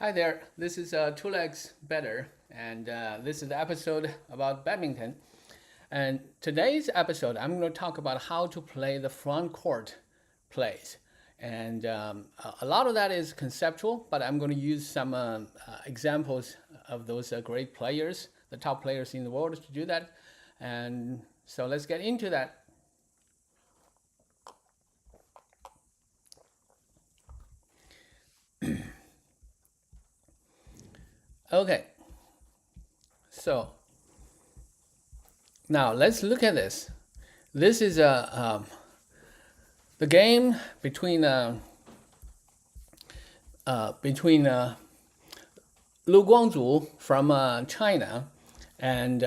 Hi there, this is Two Legs Better, and this is the episode about badminton. And today's episode, I'm going to talk about how to play the front court plays. And a lot of that is conceptual, but I'm going to use some examples of those great players, the top players in the world to do that. And so let's get into that. Okay, so now let's look at this. This is the game between Lu Guangzhu from China and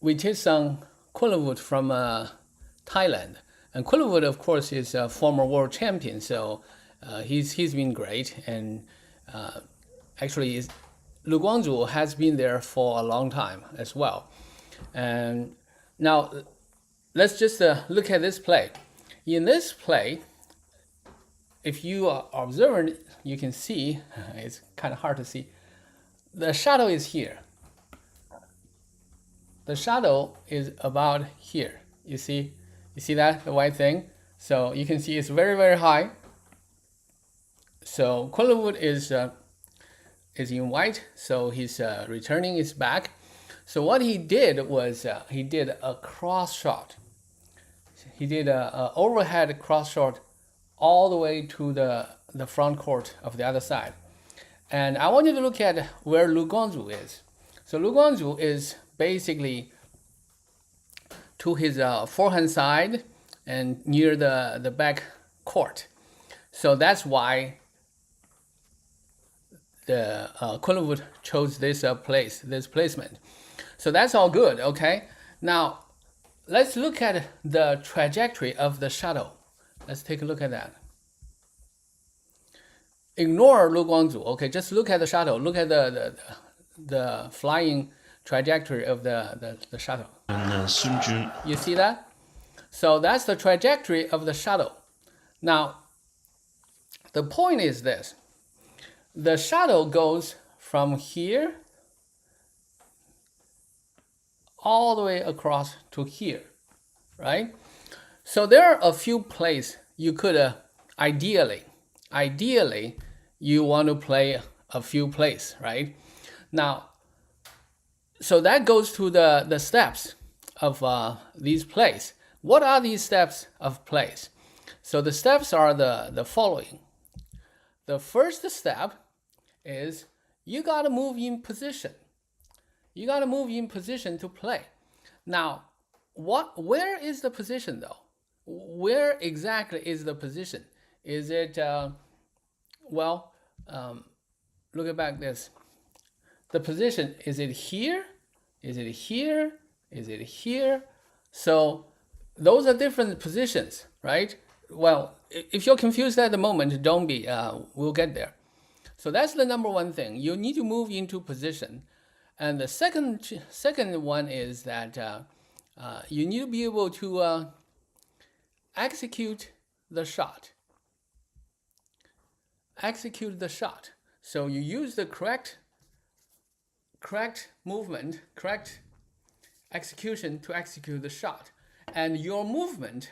Wittesung Kullerwood from Thailand. And Kullerwood, of course, is a former world champion, so he's been great. And actually, Lu Guangzhu has been there for a long time as well. And now, let's just look at this play. In this play, if you are observant, you can see, it's kind of hard to see, the shadow is here. The shadow is about here. You see that, the white thing? So you can see it's very, very high. So Kullerwood is in white, so he's returning his back. So what he did was he did a cross shot. He did an overhead cross shot all the way to the front court of the other side. And I want you to look at where Lu Guangzhu is. So Lu Guangzhu is basically to his forehand side and near the back court. So that's why the Kullerwood chose this placement. So that's all good, okay? Now, let's look at the trajectory of the shuttle. Let's take a look at that. Ignore Lu Guangzhu, okay? Just look at the shuttle. Look at the flying trajectory of the shuttle. You see that? So that's the trajectory of the shuttle. Now, the point is this. The shuttle goes from here all the way across to here, right? So there are a few plays you could ideally you want to play a few plays, right? Now, so that goes to the steps of these plays. What are these steps of plays? So the steps are the following. The first step is you got to move in position. You got to move in position to play. Now, where is the position though? Where exactly is the position? Is it, look at back this. The position, is it here? Is it here? Is it here? So those are different positions, right? Well, if you're confused at the moment, don't be, we'll get there. So that's the number one thing. You need to move into position. And the second one is that you need to be able to execute the shot. Execute the shot. So you use the correct movement, correct execution to execute the shot. And your movement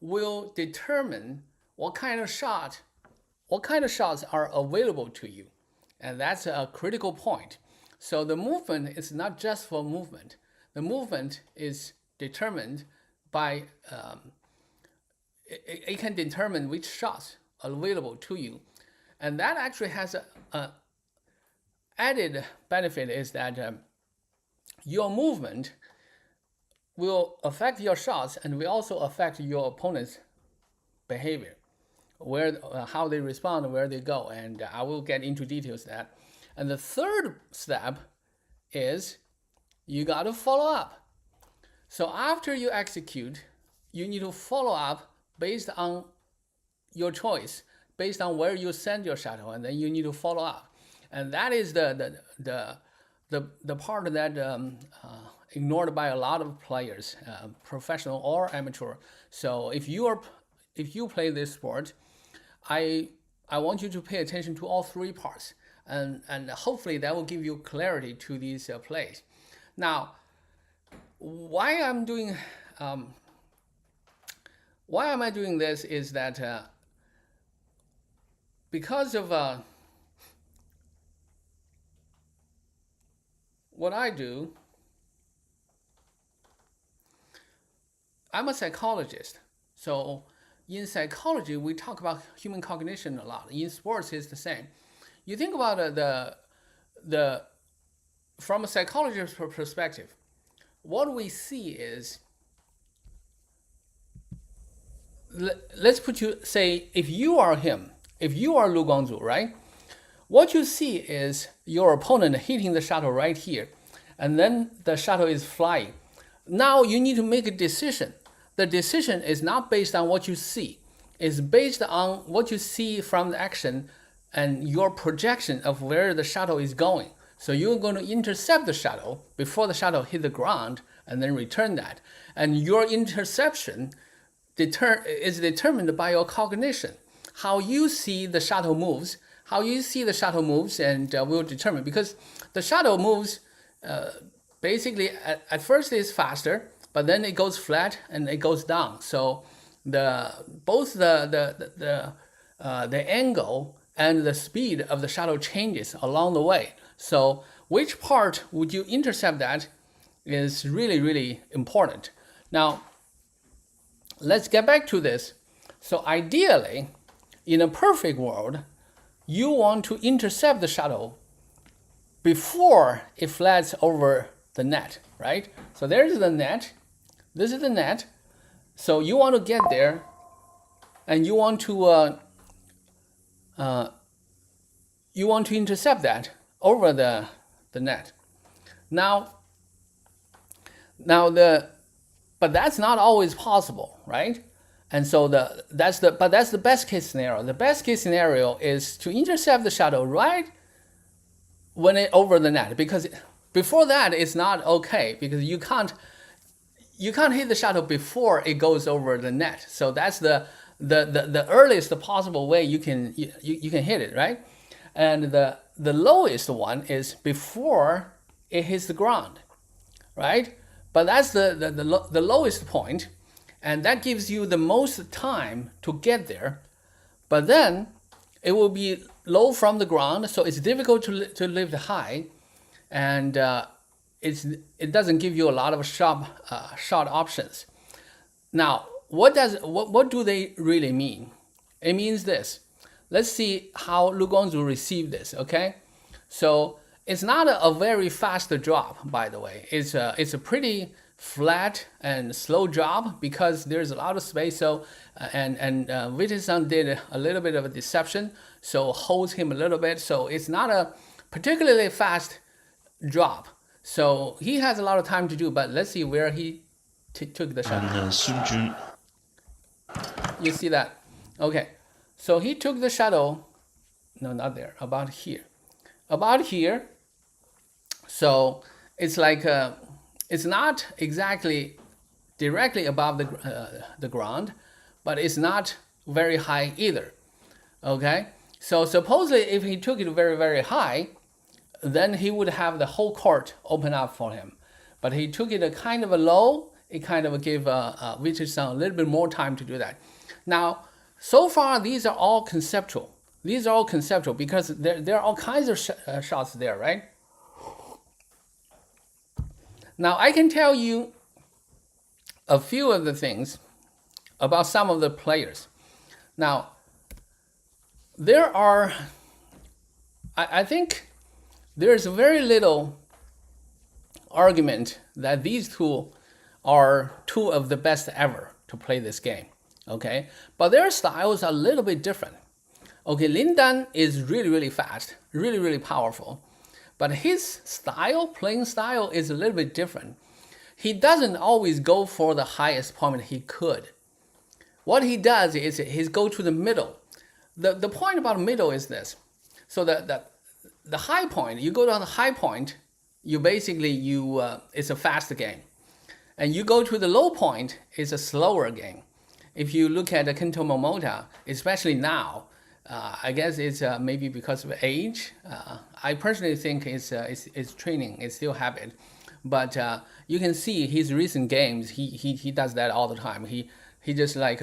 will determine what kind of shots are available to you. And that's a critical point. So the movement is not just for movement. The movement is determined by, it can determine which shots are available to you. And that actually has a added benefit is that your movement will affect your shots and will also affect your opponent's behavior, how they respond, where they go. And I will get into details of that. And the third step is you got to follow up. So after you execute, you need to follow up based on your choice, based on where you send your shuttle, and then you need to follow up. And that is the part that ignored by a lot of players, professional or amateur. So if you play this sport, I I want you to pay attention to all three parts, and hopefully that will give you clarity to these plays. Now, why am I doing this is that because of what I do, I'm a psychologist. So in psychology, we talk about human cognition a lot. In sports, it's the same. You think about from a psychologist's perspective, what we see is, let's say, if you are him, if you are Lu Guangzu, right? What you see is your opponent hitting the shuttle right here, and then the shuttle is flying. Now you need to make a decision. The decision is not based on what you see. It's based on what you see from the action and your projection of where the shuttle is going. So you're going to intercept the shuttle before the shuttle hit the ground and then return that. And your interception is determined by your cognition. How you see the shuttle moves, and will determine, because the shuttle moves basically at first it's faster, but then it goes flat and it goes down. So both the angle and the speed of the shuttle changes along the way. So which part would you intercept that is really, really important. Now, let's get back to this. So ideally, in a perfect world, you want to intercept the shuttle before it flies over the net, right? So there's the net. This is the net. So you want to get there, and you want to intercept that over the net. But that's not always possible, right? And so that's the best case scenario. The best case scenario is to intercept the shuttle right when it over the net, because before that it's not okay, because you can't hit the shuttle before it goes over the net. So that's the earliest possible way you can hit it, right? And the lowest one is before it hits the ground, right? But that's the lowest point, and that gives you the most time to get there. But then it will be low from the ground, so it's difficult to lift high, and it doesn't give you a lot of shot options. Now, what do they really mean? It means this. Let's see how Lu Guangzu received this. Okay, so it's not a very fast drop, by the way. It's a pretty flat and slow drop because there's a lot of space. So Wittgenstein did a little bit of a deception, so holds him a little bit. So it's not a particularly fast drop. So he has a lot of time to do. But let's see where he took the shot. And You see that? Okay. So he took the shuttle. No, not there. About here. About here. So it's like it's not exactly directly above the ground, but it's not very high either. Okay. So supposedly, if he took it very, very high, then he would have the whole court open up for him. But he took it a kind of a low. It kind of gave Wittgenstein a little bit more time to do that. Now, so far, these are all conceptual. These are all conceptual because there are all kinds of shots there, right? Now, I can tell you a few of the things about some of the players. Now, there are, I think there's very little argument that these two are two of the best ever to play this game, okay? But their styles are a little bit different. Okay, LIN Dan is really, really fast, really, really powerful. But his style, playing style, is a little bit different. He doesn't always go for the highest point he could. What he does is he go to the middle. The point about middle is this. So the high point, you go to the high point, you basically, it's a fast game. And you go to the low point, it's a slower game. If you look at the Kento Momota, especially now, I guess it's maybe because of age. I personally think it's training, it's still habit. But you can see his recent games. He does that all the time. He just like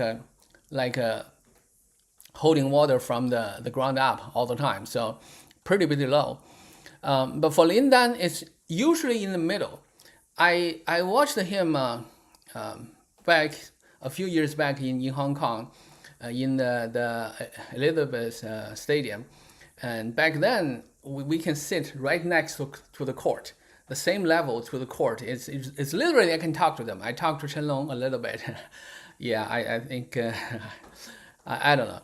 holding water from the ground up all the time. So pretty low. But for Lin Dan, it's usually in the middle. I watched him back a few years back in Hong Kong, in the Elizabeth Stadium, and back then we can sit right next to the court, the same level to the court. It's literally I can talk to them. I talked to Chen Long a little bit. Yeah, I think I don't know.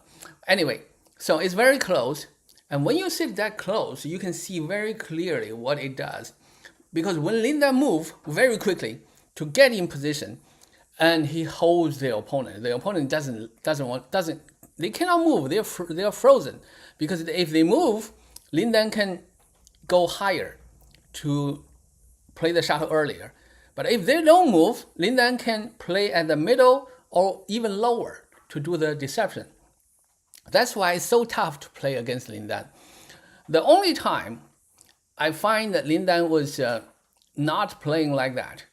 Anyway, so it's very close, and when you sit that close, you can see very clearly what it does. Because when Lin Dan move very quickly to get in position, and he holds the opponent doesn't they cannot move. They're frozen, because if they move, Lin Dan can go higher to play the shuttle earlier. But if they don't move, Lin Dan can play at the middle or even lower to do the deception. That's why it's so tough to play against Lin Dan. The only time I find that Lin Dan was not playing like that,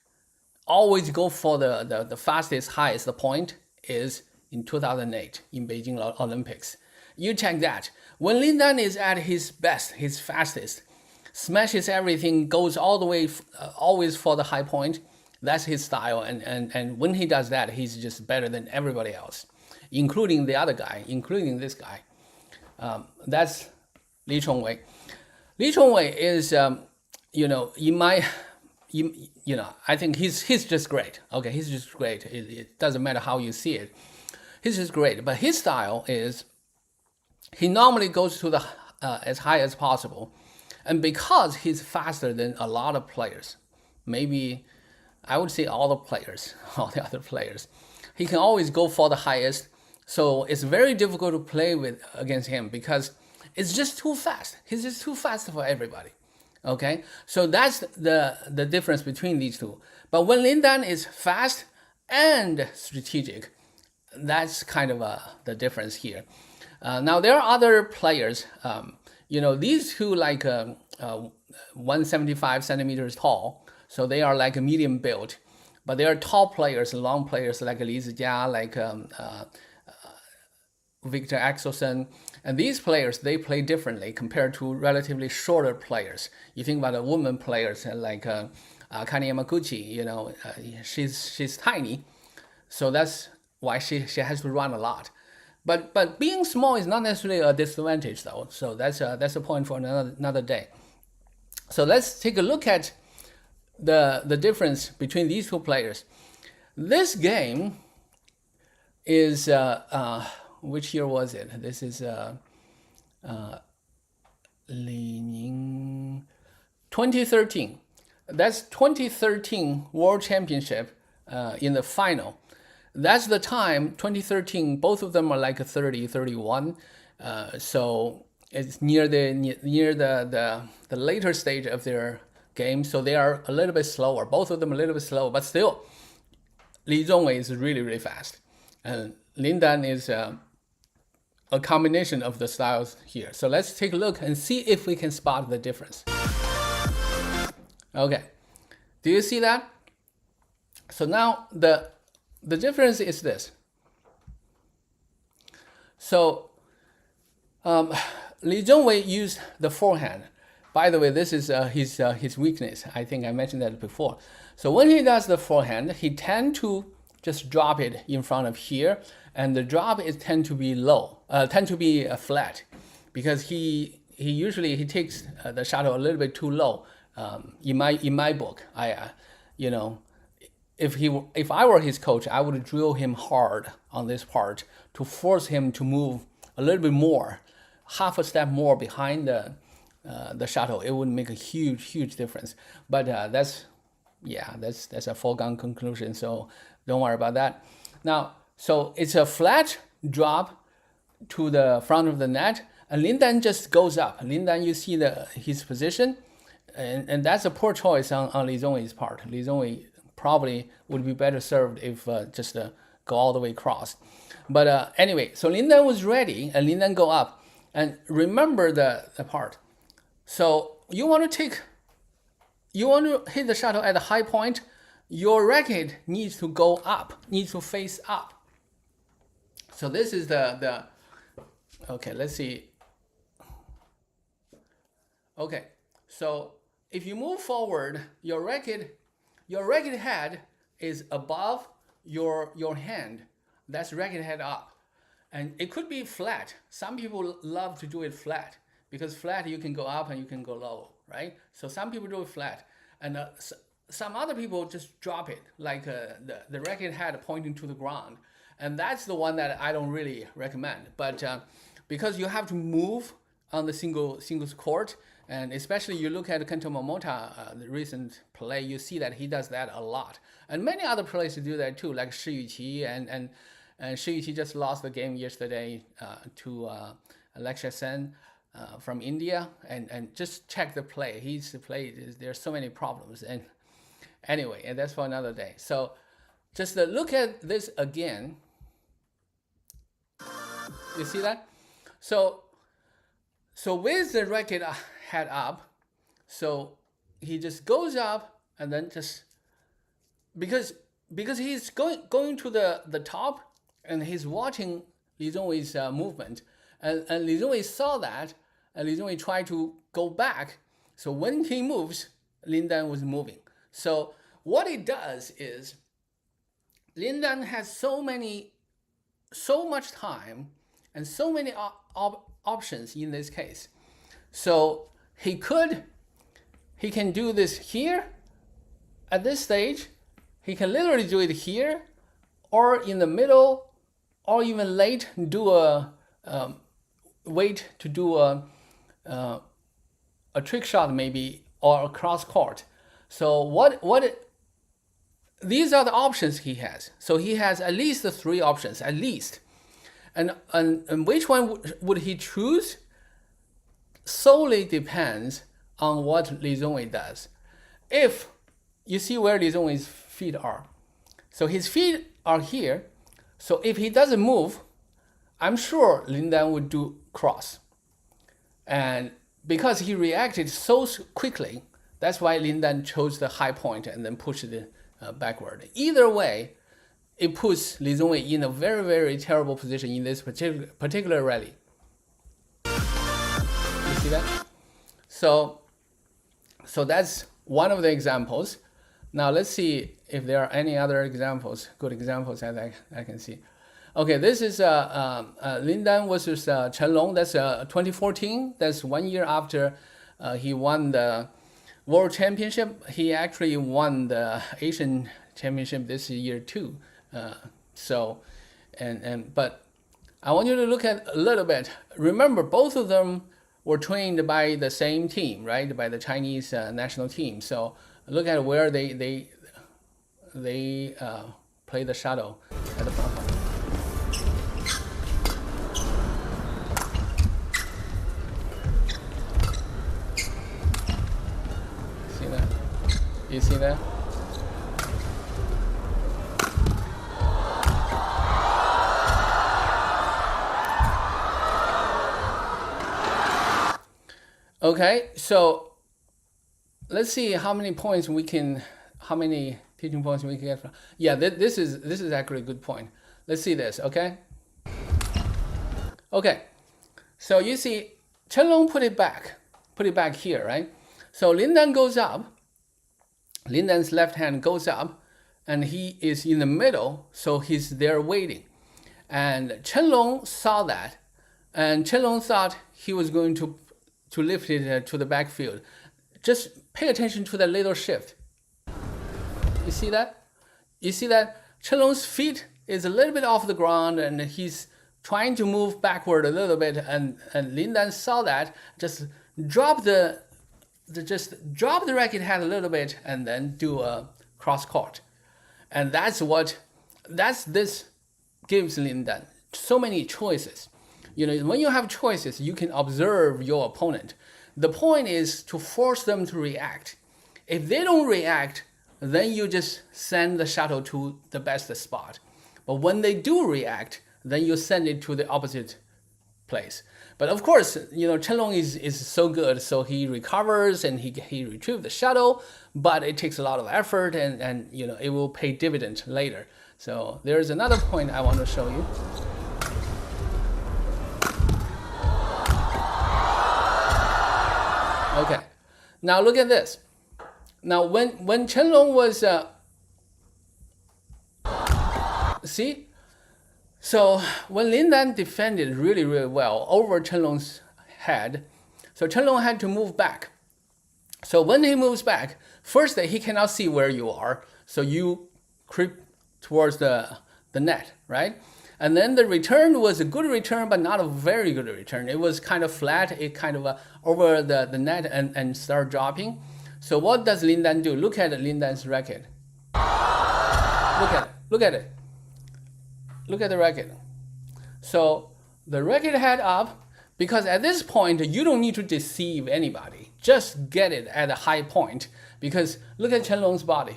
always go for the fastest, highest point, is in 2008 in Beijing Olympics. You check that. When Lin Dan is at his best, his fastest, smashes everything, goes all the way, always for the high point, that's his style. And when he does that, he's just better than everybody else, including the other guy, including this guy. That's Li Chongwei. Li Chongwei is, in my, I think he's just great. Okay, he's just great. It doesn't matter how you see it. He's just great. But his style is, he normally goes to the as high as possible, and because he's faster than a lot of players, maybe I would say all the other players, he can always go for the highest. So it's very difficult to play against him because it's just too fast. He's just too fast for everybody. Okay, so that's the difference between these two. But when Lin Dan is fast and strategic, that's kind of the difference here. Now there are other players. These two like 175 centimeters tall, so they are like a medium build. But they are tall players, long players like Li Zijia, like Victor Axelsen. And these players, they play differently compared to relatively shorter players. You think about the women players like Kane Yamaguchi, she's tiny, so that's why she has to run a lot. But being small is not necessarily a disadvantage though. So that's a point for another day. So let's take a look at the difference between these two players. This game is which year was it? This is Li Ning 2013. That's 2013 World Championship in the final. That's the time, 2013, both of them are like 30, 31. So it's near the later stage of their game. So they are a little bit slower. Both of them a little bit slow, but still, Li Zhongwei is really fast. And Lin Dan is a combination of the styles here. So let's take a look and see if we can spot the difference. Okay, do you see that? So now the difference is this. So Li Zhongwei used the forehand. By the way, this is his weakness. I think I mentioned that before. So when he does the forehand, he tends to just drop it in front of here, and the drop is tend to be low, flat, because he usually takes the shuttle a little bit too low. In my book, if I were his coach, I would drill him hard on this part to force him to move a little bit more, half a step more behind the shuttle. It would make a huge difference. But that's a foregone conclusion. So don't worry about that. Now, so it's a flat drop to the front of the net, and Lin Dan just goes up. Lin Dan, you see his position, and that's a poor choice on Li Zhongwei's part. Li Zhongwei probably would be better served if just go all the way across. But anyway, so Lin Dan was ready, and Lin Dan go up. And remember the part. So you want to hit the shuttle at a high point. Your racket needs to go up, needs to face up. So this is the okay, let's see. Okay, so if you move forward, your racket head is above your hand. That's racket head up. And it could be flat. Some people love to do it flat because flat you can go up and you can go low, right? So some people do it flat. And some other people just drop it, like the racket head pointing to the ground. And that's the one that I don't really recommend. But because you have to move on the singles court, and especially you look at Kento Momota, the recent play, you see that he does that a lot. And many other players do that too, like Shi Yuqi, and Shi Yuqi just lost the game yesterday to Alexia Sen from India. And just check the play. He's played, there's so many problems. And anyway, and that's for another day. So just look at this again. You see that? So with the racket head up, so he just goes up and then just because he's going to the top and he's watching Li Zhongwei's movement, and Li Zhongwei saw that, and Li Zhongwei tried to go back. So when he moves, Lin Dan was moving. So what it does is Lin Dan has so much time and so many options in this case. So he can do this here at this stage. He can literally do it here, or in the middle, or even late do wait to do a trick shot maybe, or a cross court. So these are the options he has. So he has at least 3 options, at least. And which one would he choose? Solely depends on what Li Zhongwei does. If you see where Li Zhongwei's feet are, so his feet are here. So if he doesn't move, I'm sure Lin Dan would do cross. And because he reacted so quickly, that's why Lin Dan chose the high point and then pushed it backward. Either way, it puts Li Zhongwei in a very, very terrible position in this particular rally. You see that? So that's one of the examples. Now let's see if there are any other examples, good examples that I can see. Okay, this is Lin Dan versus Chen Long. That's 2014. That's 1 year after he won the World Championship. He actually won the Asian Championship this year too. But I want you to look at a little bit. Remember, both of them were trained by the same team, right? By the Chinese national team. So look at where they play the shuttle at the front. See that? You see that? Okay, so let's see how many teaching points we can get from. Yeah, this is actually a good point. Let's see this, okay? Okay, so you see Chen Long put it back here, right? So Lin Dan goes up, Lin Dan's left hand goes up, and he is in the middle, so he's there waiting. And Chen Long saw that, and Chen Long thought he was going to lift it to the backfield. Just pay attention to that little shift. You see that? You see that Chen Long's feet is a little bit off the ground and he's trying to move backward a little bit, and Lin Dan saw that, just drop the racket head a little bit and then do a cross court. And this gives Lin Dan so many choices. You know, when you have choices, you can observe your opponent. The point is to force them to react. If they don't react, then you just send the shuttle to the best spot. But when they do react, then you send it to the opposite place. But of course, Chen Long is so good, so he recovers and he retrieves the shuttle, but it takes a lot of effort and it will pay dividend later. So there's another point I want to show you. Okay, now look at this. Now when Chen Long was see. So when Lin Dan defended really, really well over Chen Long's head, so Chen Long had to move back. So when he moves back, first he cannot see where you are, so you creep towards the net, right? And then the return was a good return, but not a very good return. It was kind of flat, it kind of over the net and start dropping. So what does Lin Dan do? Look at Lin Dan's racket. Look at it. Look at the racket. So the racket head up, because at this point, you don't need to deceive anybody. Just get it at a high point, because look at Chen Long's body.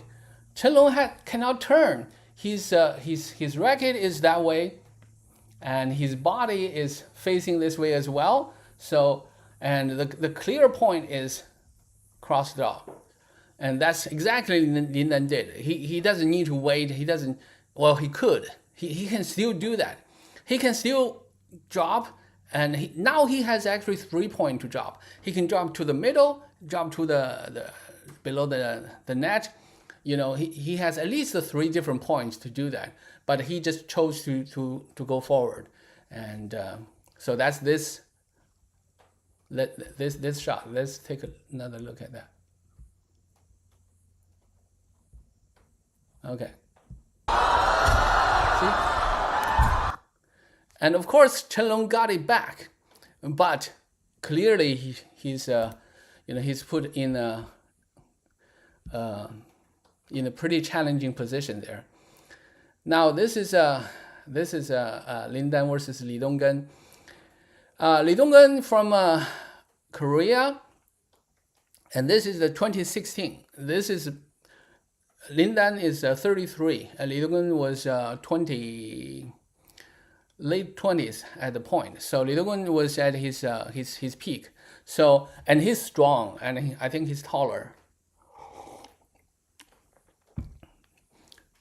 Chen Long cannot turn. His racket is that way, and his body is facing this way as well. So, and the clear point is cross draw. And that's exactly what Lin Dan did. He doesn't need to wait. He doesn't, well, he could. He can still do that. He can still drop, and now he has actually 3 points to drop. He can drop to the middle, drop to the below the net. He has at least 3 different points to do that. But he just chose to go forward, and so that's this shot. Let's take another look at that. Okay. See? And of course, Chen Long got it back, but clearly he's put in a pretty challenging position there. Now this is Lin Dan versus Li Donggen. Li Donggen from Korea, and this is the 2016. This is Lin Dan is 33, and Li Donggen was late 20s at the point. So Li Donggen was at his peak. So, and he's strong, and I think he's taller.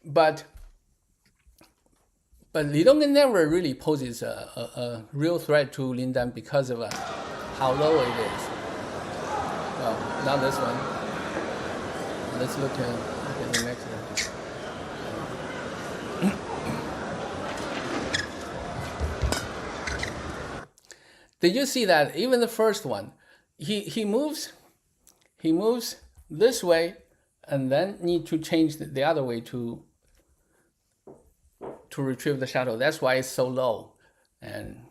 But Li Donggen never really poses a real threat to Lin Dan because of how low it is. Well, not this one. Let's look at the next one. Did you see that? Even the first one, he moves this way, and then need to change the other way to retrieve the shuttle. That's why it's so low. And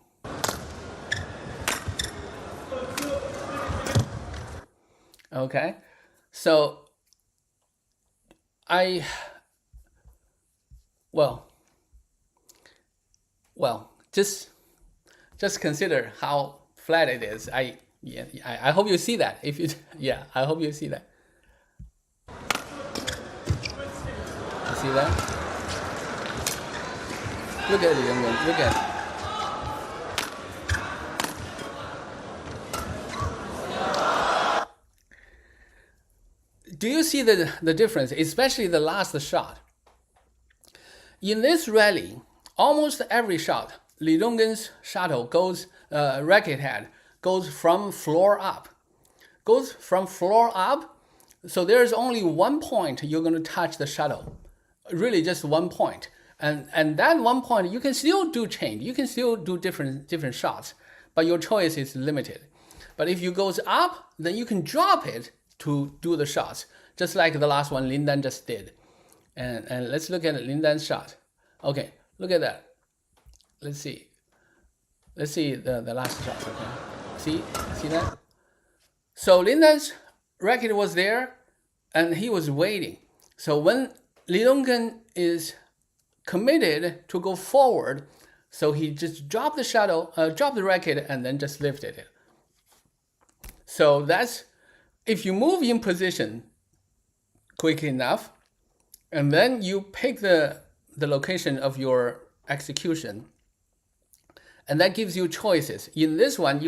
okay, so just consider how flat it is. I hope you see that. I hope you see that. You see that? Look at it, look at it. Do you see the difference, especially the last shot? In this rally, almost every shot, Li Donggen's shuttle goes, racket head goes from floor up. So there's only 1 point you're going to touch the shuttle. Really just 1 point. And that 1 point, you can still do change. You can still do different shots, but your choice is limited. But if you goes up, then you can drop it to do the shots, just like the last one Lin Dan just did. And let's look at Lin Dan's shot. Okay, look at that. Let's see the last shot. Okay, see that? So Lin Dan's racket was there, and he was waiting. So when Li Donggen is committed to go forward, so he just dropped the shuttle, dropped the racket, and then just lifted it. So that's, if you move in position quick enough, and then you pick the the location of your execution. And that gives you choices. In this one,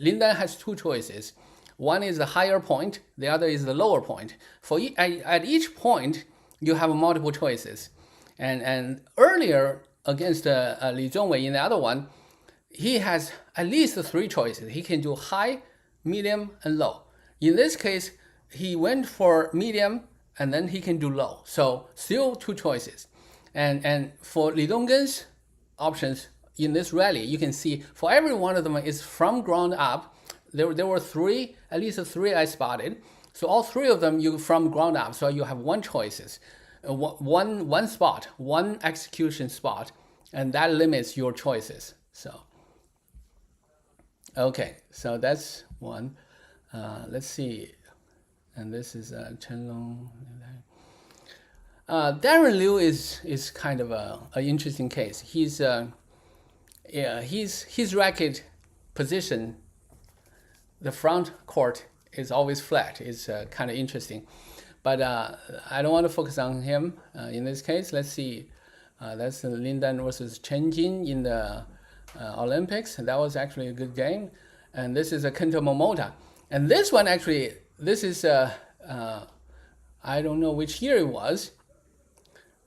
LIN Dan has two choices. One is the higher point, the other is the lower point. At each point, you have multiple choices. And earlier, against Li Chongwei in the other one, he has at least three choices. He can do high, medium, and low. In this case, he went for medium, and then he can do low. So still two choices. And for Li Donggen's options in this rally, you can see for every one of them is from ground up. There were three, at least three I spotted. So all three of them you from ground up. So you have one choices, one spot, one execution spot, and that limits your choices. So okay, so that's one. Let's see, and this is Chenlong. Darren Liu is kind of an interesting case. His racket position, the front court is always flat. It's kind of interesting, but I don't want to focus on him in this case. Let's see, that's LIN Dan versus Chen Jin in the Olympics. That was actually a good game, and this is a Kento Momota, and this one actually, this is I don't know which year it was,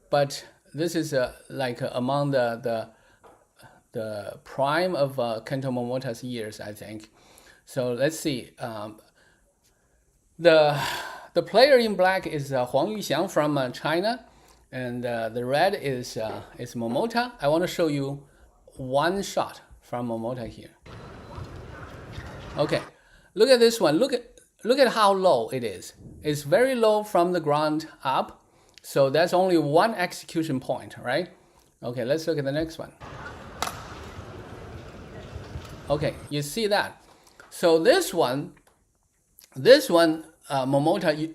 but this is like among the prime of Kento Momota's years, I think. So let's see. The player in black is Huang Yuxiang from China, and the red is Momota. I want to show you one shot from Momota here. Okay, look at this one. Look at how low it is. It's very low from the ground up. So that's only one execution point, right? Okay, let's look at the next one. Okay, you see that. So this one, Momota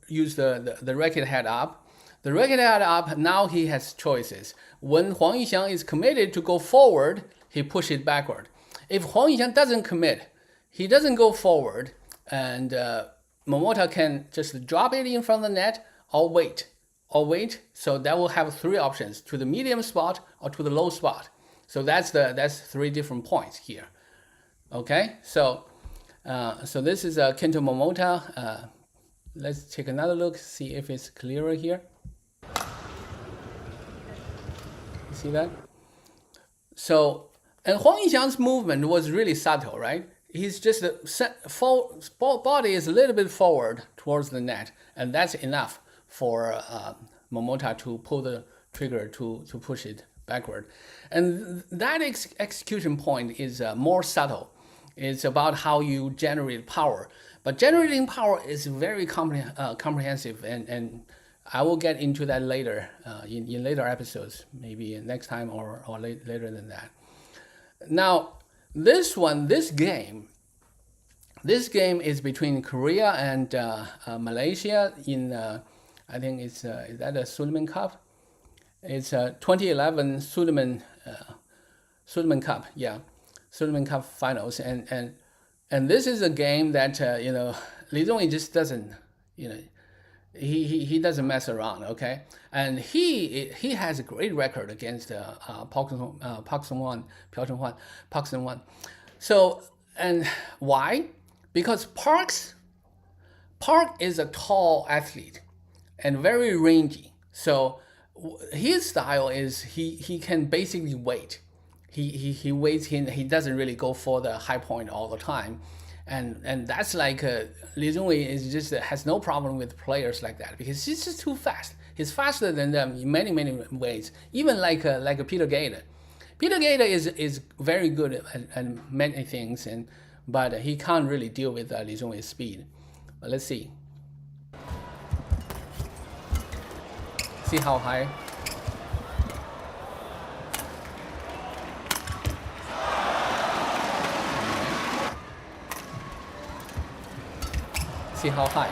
used the racket head up. The racket head up, now he has choices. When Huang Yuxiang is committed to go forward, he pushes it backward. If Huang Yuxiang doesn't commit, he doesn't go forward, and Momota can just drop it in front of the net or wait. So that will have three options: to the medium spot or to the low spot. So that's three different points here. Okay, so this is Kento Momota. Let's take another look, see if it's clearer here. You see that? So, and Huang Yuxiang's movement was really subtle, right? He's just body is a little bit forward towards the net, and that's enough for Momota to pull the trigger to push it backward. And that execution point is more subtle. It's about how you generate power. But generating power is very comprehensive, and I will get into that later in later episodes, maybe next time or later than that. Now, this game is between Korea and Malaysia in, I think it's, is that a Suleiman Cup? It's 2011 Suleiman Cup, yeah. Suleiman Cup finals, and this is a game that Li Zongyi just doesn't, he doesn't mess around, okay, and he has a great record against Park Sung-hwan. So, and why? Because Park is a tall athlete and very rangy. So his style is he can basically wait. He waits. He doesn't really go for the high point all the time, and that's like Li Zongyi is just has no problem with players like that, because he's just too fast. He's faster than them in many ways. Even like Peter Gade. Peter Gade is very good at many things, but he can't really deal with Li Zongyi's speed. But let's see. See how high. See how high.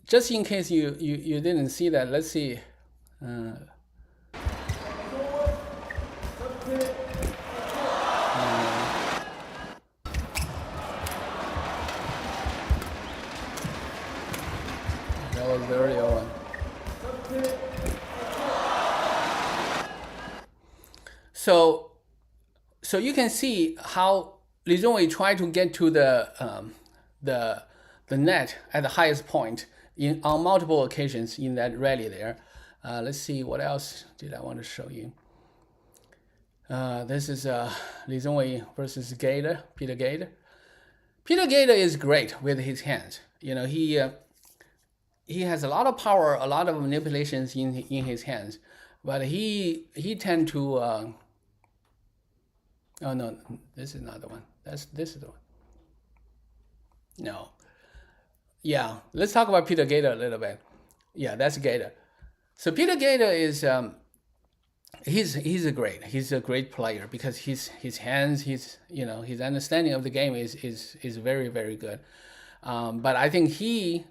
Just in case you didn't see that, let's see. That was the earlier one. So you can see how Li Zhongwei tried to get to the net at the highest point on multiple occasions in that rally there. Let's see, what else did I want to show you? This is Li Zhongwei versus Gade, Peter Gade. Peter Gade is great with his hands. You know, he has a lot of power, a lot of manipulations in his hands, but he tend to. Oh no, this is not the one. This is the one. No. Yeah, let's talk about Peter Gade a little bit. Yeah, that's Gade. So Peter Gade is he's a great player because his hands, his understanding of the game is very, very good. But I think he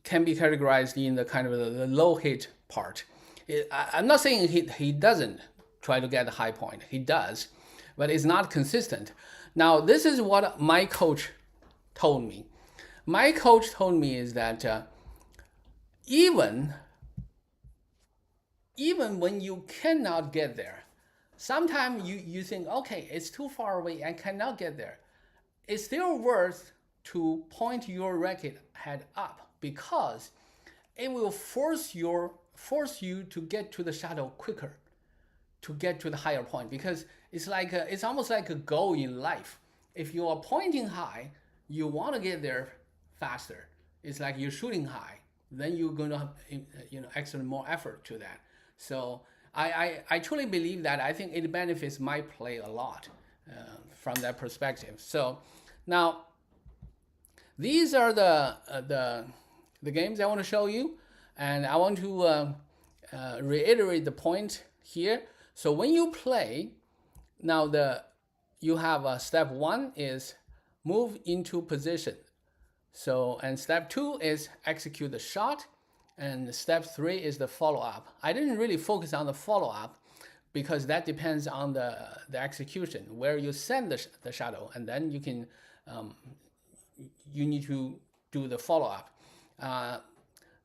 can be categorized in the kind of the low hit part. I'm not saying he doesn't try to get a high point. He does, but it's not consistent. Now, this is what my coach told me. My coach told me is that even when you cannot get there, sometimes you think, okay, it's too far away, I cannot get there. It's still worth to point your racket head up because it will force you to get to the shadow quicker, to get to the higher point, because it's almost like a goal in life. If you are pointing high, you want to get there faster. It's like you're shooting high, then you're going to exert more effort to that. So I truly believe that. I think it benefits my play a lot from that perspective. So now these are the games I want to show you, and I want to reiterate the point here. So when you play, now you have step 1 is move into position. So, and step 2 is execute the shot, and step 3 is the follow-up. I didn't really focus on the follow-up because that depends on the execution, where you send the shadow, and then you can you need to do the follow-up. Now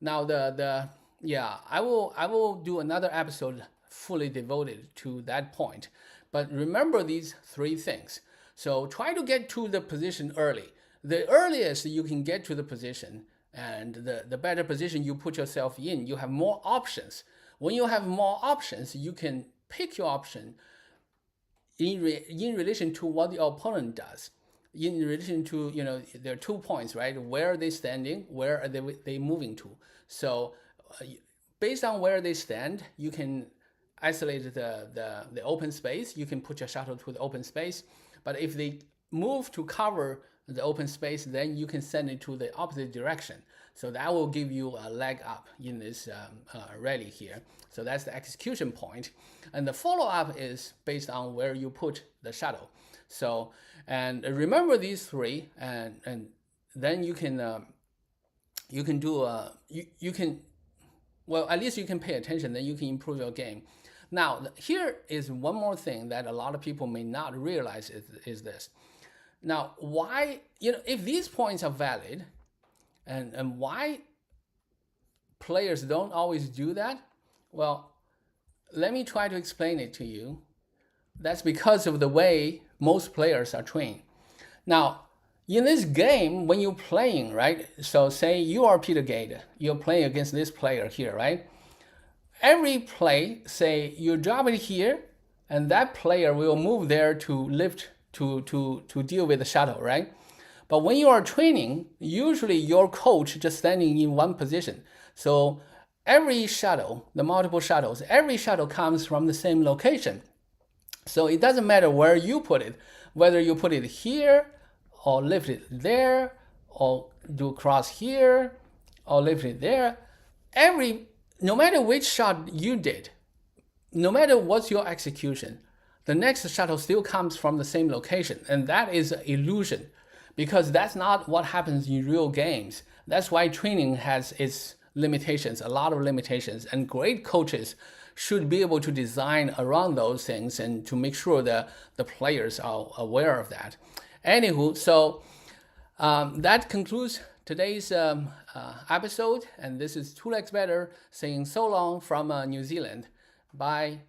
I will do another episode fully devoted to that point. But remember these 3 things. So try to get to the position early. The earliest you can get to the position, and the better position you put yourself in, you have more options. When you have more options, you can pick your option in relation to what the opponent does. In relation to, there are 2 points, right? Where are they standing? Where are they moving to? So based on where they stand, you can isolate the open space. You can put your shuttle to the open space. But if they move to cover the open space, then you can send it to the opposite direction. So that will give you a leg up in this rally here. So that's the execution point. And the follow-up is based on where you put the shuttle. So, and remember these 3, and then you can do well, at least you can pay attention, then you can improve your game. Now, here is one more thing that a lot of people may not realize is this. Now, why, if these points are valid, and why players don't always do that? Well, let me try to explain it to you. That's because of the way most players are trained. Now, in this game, when you're playing, right? So say you are Peter Gade, you're playing against this player here, right? Every play, say you drop it here, and that player will move there to lift to deal with the shuttle, right? But when you are training, usually your coach just standing in one position. So every shuttle, the multiple shuttles, every shuttle comes from the same location. So it doesn't matter where you put it, whether you put it here or lift it there, or do cross here or lift it there. No matter which shot you did, no matter what's your execution, the next shuttle still comes from the same location. And that is an illusion, because that's not what happens in real games. That's why training has its limitations, a lot of limitations, and great coaches should be able to design around those things and to make sure that the players are aware of that. Anywho, so that concludes today's episode, and this is Two Legs Better saying so long from New Zealand. Bye.